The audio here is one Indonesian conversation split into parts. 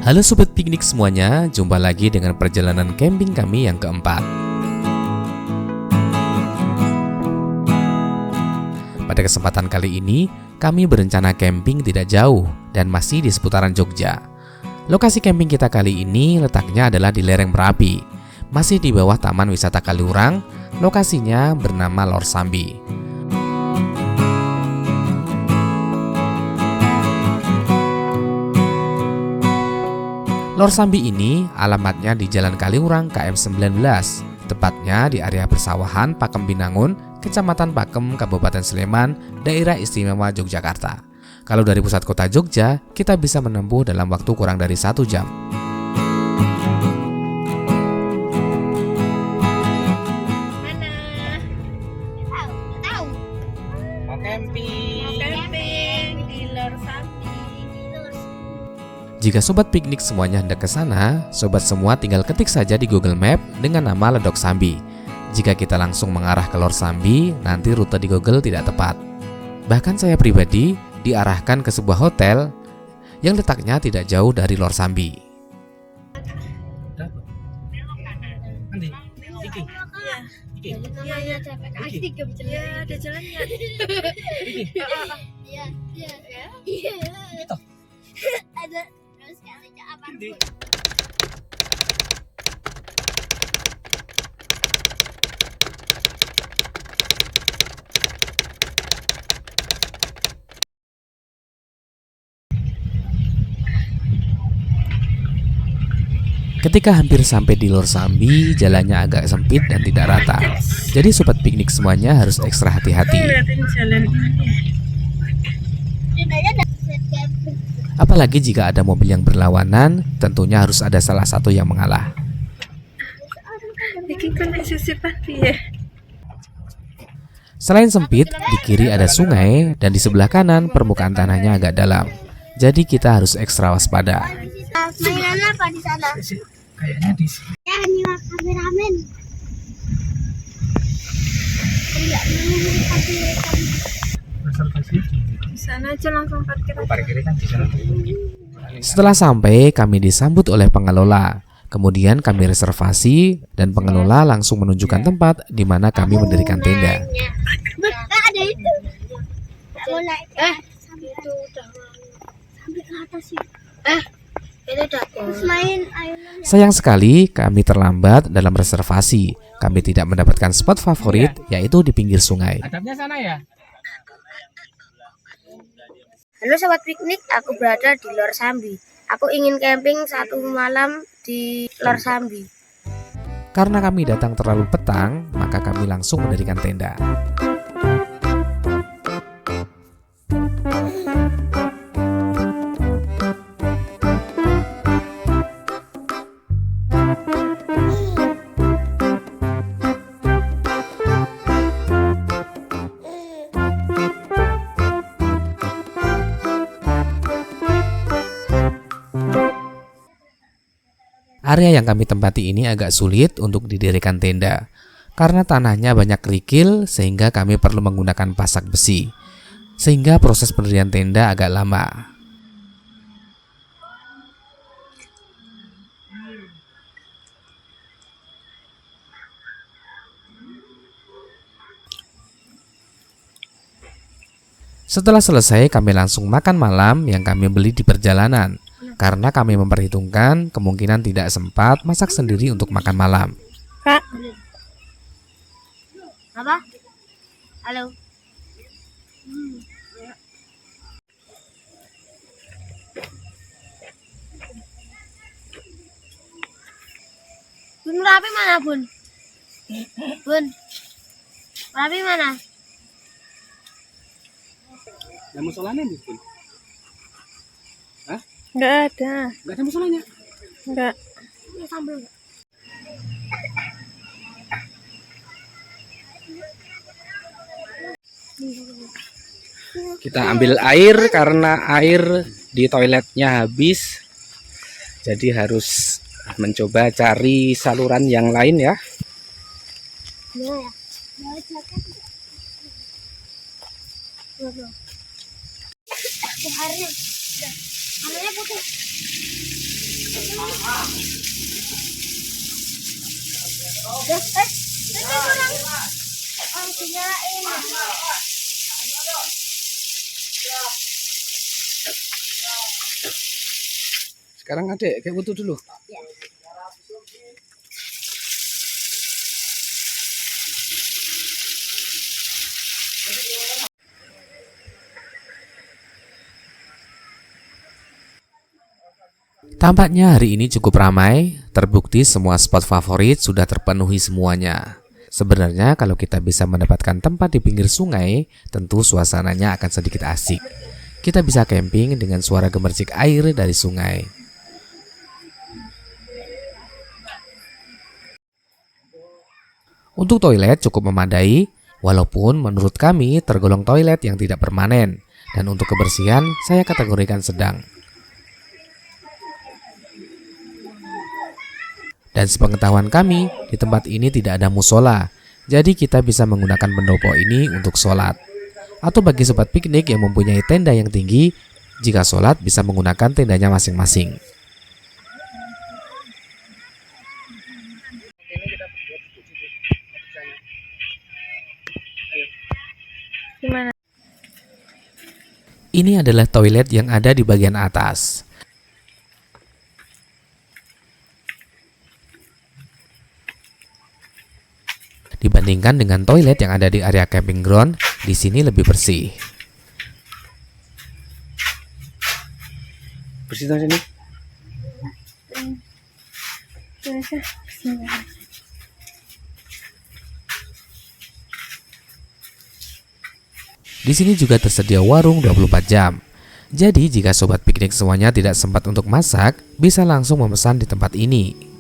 Halo Sobat Piknik semuanya, jumpa lagi dengan perjalanan camping kami yang keempat. Pada kesempatan kali ini, kami berencana camping tidak jauh dan masih di seputaran Jogja. Lokasi camping kita kali ini letaknya adalah di lereng Merapi, masih di bawah Taman Wisata Kaliurang, lokasinya bernama Lor Sambi. Lor Sambi ini alamatnya di Jalan Kaliurang KM 19, tepatnya di area persawahan Pakem Binangun, Kecamatan Pakem, Kabupaten Sleman, Daerah Istimewa Yogyakarta. Kalau dari pusat kota Jogja, kita bisa menempuh dalam waktu kurang dari 1 jam. Mau camping di Lor Sambi. Jika Sobat Piknik semuanya hendak ke sana, Sobat semua tinggal ketik saja di Google Map dengan nama Ledok Sambi. Jika kita langsung mengarah ke Lor Sambi, nanti rute di Google tidak tepat. Bahkan saya pribadi diarahkan ke sebuah hotel yang letaknya tidak jauh dari Lor Sambi. Iya, ada jalannya. Iya. Ada terus kali apa? Ketika hampir sampai di Lor Sambi, jalannya agak sempit dan tidak rata. Jadi Sobat Piknik semuanya harus ekstra hati-hati. Apalagi jika ada mobil yang berlawanan, tentunya harus ada salah satu yang mengalah. Selain sempit, di kiri ada sungai dan di sebelah kanan permukaan tanahnya agak dalam. Jadi kita harus ekstra waspada. Mainan apa di sana? Kayaknya di sini. Ya, nyimak kameramen. Reservasi Di sana aja langsung parkir. parkirnya kan di sana. Setelah sampai, kami disambut oleh pengelola. Kemudian kami reservasi dan pengelola langsung menunjukkan tempat di mana kami mendirikan tenda. Ada itu. Mau naik. Sampai itu udah sampai ke atas sih. Itu udah. Terus main air. Sayang sekali kami terlambat dalam reservasi. Kami tidak mendapatkan spot favorit, yaitu di pinggir sungai. Hadapnya sana ya? Halo Sobat Piknik, aku berada di Lor Sambi. Aku ingin camping 1 malam di Lor Sambi. Karena kami datang terlalu petang, maka kami langsung mendirikan tenda. Area yang kami tempati ini agak sulit untuk didirikan tenda, karena tanahnya banyak kerikil sehingga kami perlu menggunakan pasak besi, sehingga proses pendirian tenda agak lama. Setelah selesai, kami langsung makan malam yang kami beli di perjalanan, karena kami memperhitungkan kemungkinan tidak sempat masak sendiri untuk makan malam. Kak. Apa? Halo. Bun Merapi mana, Bun? Bun. Merapi mana? Ada musolanya di sini? Enggak ada. Enggak ada musolanya? Enggak. Ini sambal enggak? Kita ambil air karena air di toiletnya habis. Jadi harus mencoba cari saluran yang lain ya. Iya ya. Mau jaket. Tuh airnya. Airnya putih. Dinyalain. Sekarang adek kayak butuh dulu. Tampaknya hari ini cukup ramai, terbukti semua spot favorit sudah terpenuhi semuanya. Sebenarnya kalau kita bisa mendapatkan tempat di pinggir sungai, tentu suasananya akan sedikit asik. Kita bisa camping dengan suara gemercik air dari sungai. Untuk toilet cukup memadai, walaupun menurut kami tergolong toilet yang tidak permanen. Dan untuk kebersihan, saya kategorikan sedang. Dan sepengetahuan kami, di tempat ini tidak ada musola, jadi kita bisa menggunakan pendopo ini untuk sholat. Atau bagi sobat piknik yang mempunyai tenda yang tinggi, jika sholat bisa menggunakan tendanya masing-masing. Gimana? Ini adalah toilet yang ada di bagian atas. Dibandingkan dengan toilet yang ada di area camping ground, di sini lebih bersih. Bersih dong sini. Di sini juga tersedia warung 24 jam. Jadi jika sobat piknik semuanya tidak sempat untuk masak, bisa langsung memesan di tempat ini.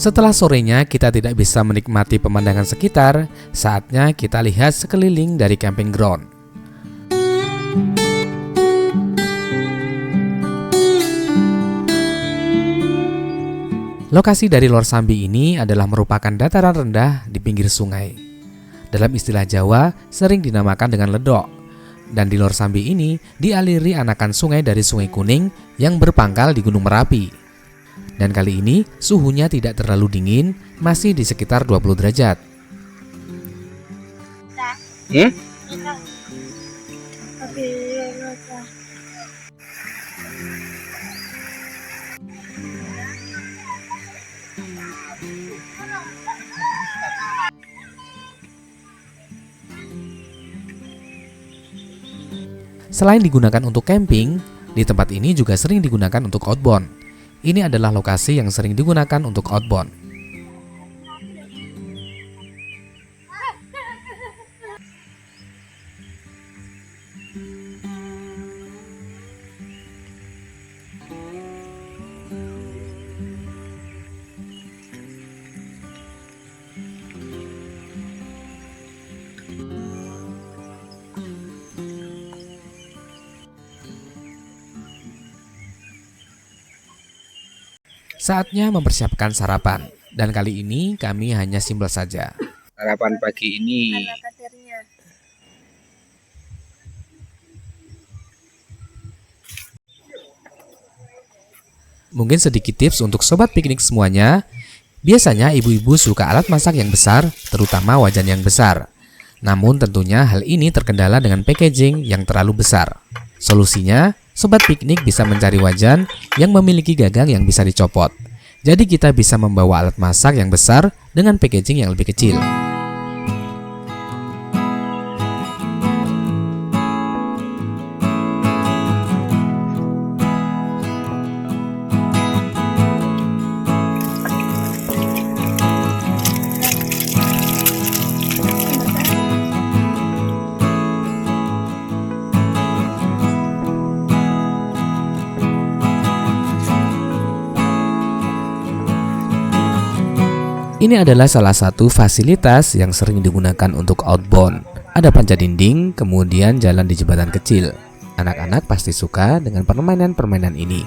Setelah sorenya kita tidak bisa menikmati pemandangan sekitar, saatnya kita lihat sekeliling dari camping ground. Lokasi dari Lor Sambi ini adalah merupakan dataran rendah di pinggir sungai. Dalam istilah Jawa sering dinamakan dengan ledok. Dan di Lor Sambi ini dialiri anakan sungai dari Sungai Kuning yang berpangkal di Gunung Merapi. Dan kali ini suhunya tidak terlalu dingin, masih di sekitar 20 derajat. Selain digunakan untuk camping, di tempat ini juga sering digunakan untuk outbound. Ini adalah lokasi yang sering digunakan untuk outbound. Saatnya mempersiapkan sarapan, dan kali ini kami hanya simpel saja. Sarapan pagi ini mungkin sedikit tips untuk sobat piknik semuanya. Biasanya ibu-ibu suka alat masak yang besar, terutama wajan yang besar. Namun tentunya hal ini terkendala dengan packaging yang terlalu besar. Solusinya, sobat piknik bisa mencari wajan yang memiliki gagang yang bisa dicopot. Jadi kita bisa membawa alat masak yang besar dengan packaging yang lebih kecil. Ini adalah salah satu fasilitas yang sering digunakan untuk outbound. Ada panjat dinding, kemudian jalan di jembatan kecil. Anak-anak pasti suka dengan permainan-permainan ini.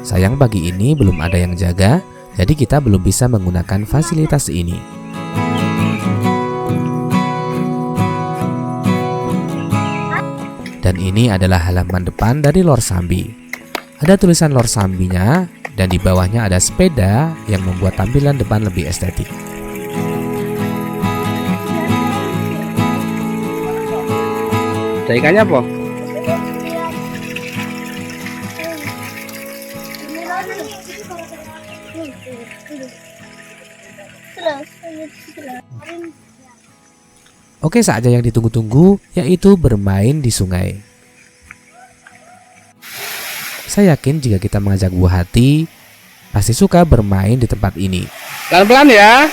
Sayang pagi ini belum ada yang jaga, jadi kita belum bisa menggunakan fasilitas ini. Dan ini adalah halaman depan dari Lor Sambi. Ada tulisan Lor Sambinya, dan di bawahnya ada sepeda yang membuat tampilan depan lebih estetik. Ada ikannya apa? Oke, saatnya yang ditunggu-tunggu, yaitu bermain di sungai. Saya yakin jika kita mengajak buah hati, pasti suka bermain di tempat ini. Pelan-pelan ya.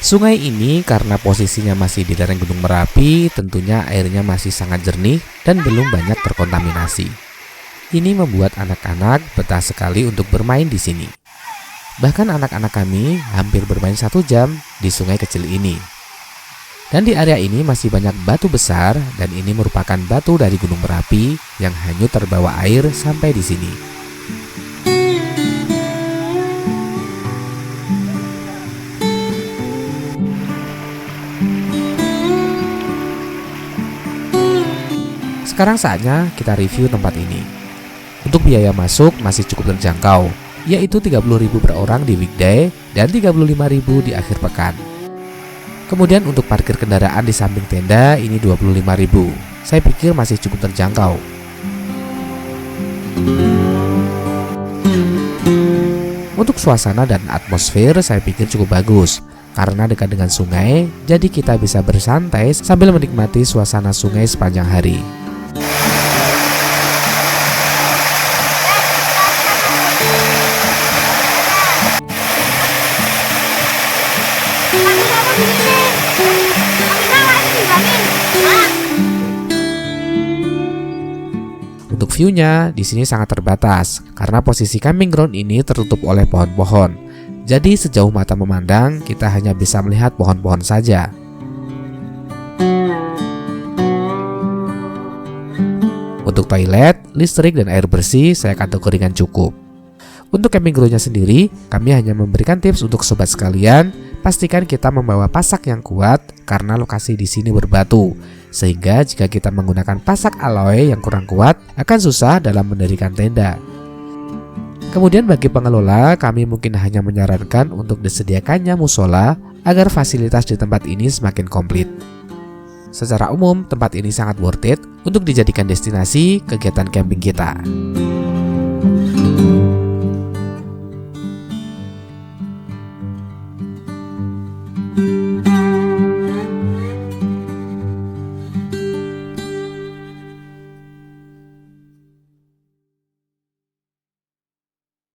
Sungai ini karena posisinya masih di lereng Gunung Merapi, tentunya airnya masih sangat jernih dan belum banyak terkontaminasi. Ini membuat anak-anak betah sekali untuk bermain di sini. Bahkan anak-anak kami hampir bermain 1 jam di sungai kecil ini. Dan di area ini masih banyak batu besar, dan ini merupakan batu dari Gunung Merapi yang hanyut terbawa air sampai di sini. Sekarang saatnya kita review tempat ini. Untuk biaya masuk masih cukup terjangkau, yaitu 30.000 per orang di weekday dan 35.000 di akhir pekan. Kemudian untuk parkir kendaraan di samping tenda ini 25.000. Saya pikir masih cukup terjangkau. Untuk suasana dan atmosfer saya pikir cukup bagus. Karena dekat dengan sungai, jadi kita bisa bersantai sambil menikmati suasana sungai sepanjang hari. Untuk view-nya di sini sangat terbatas karena posisi camping ground ini tertutup oleh pohon-pohon. Jadi sejauh mata memandang kita hanya bisa melihat pohon-pohon saja. Untuk toilet, listrik, dan air bersih saya kategorikan cukup. Untuk camping ground-nya sendiri, kami hanya memberikan tips untuk sobat sekalian, pastikan kita membawa pasak yang kuat karena lokasi di sini berbatu. Sehingga jika kita menggunakan pasak aloe yang kurang kuat, akan susah dalam mendirikan tenda. Kemudian bagi pengelola, kami mungkin hanya menyarankan untuk disediakannya musola agar fasilitas di tempat ini semakin komplit. Secara umum, tempat ini sangat worth it untuk dijadikan destinasi kegiatan camping kita.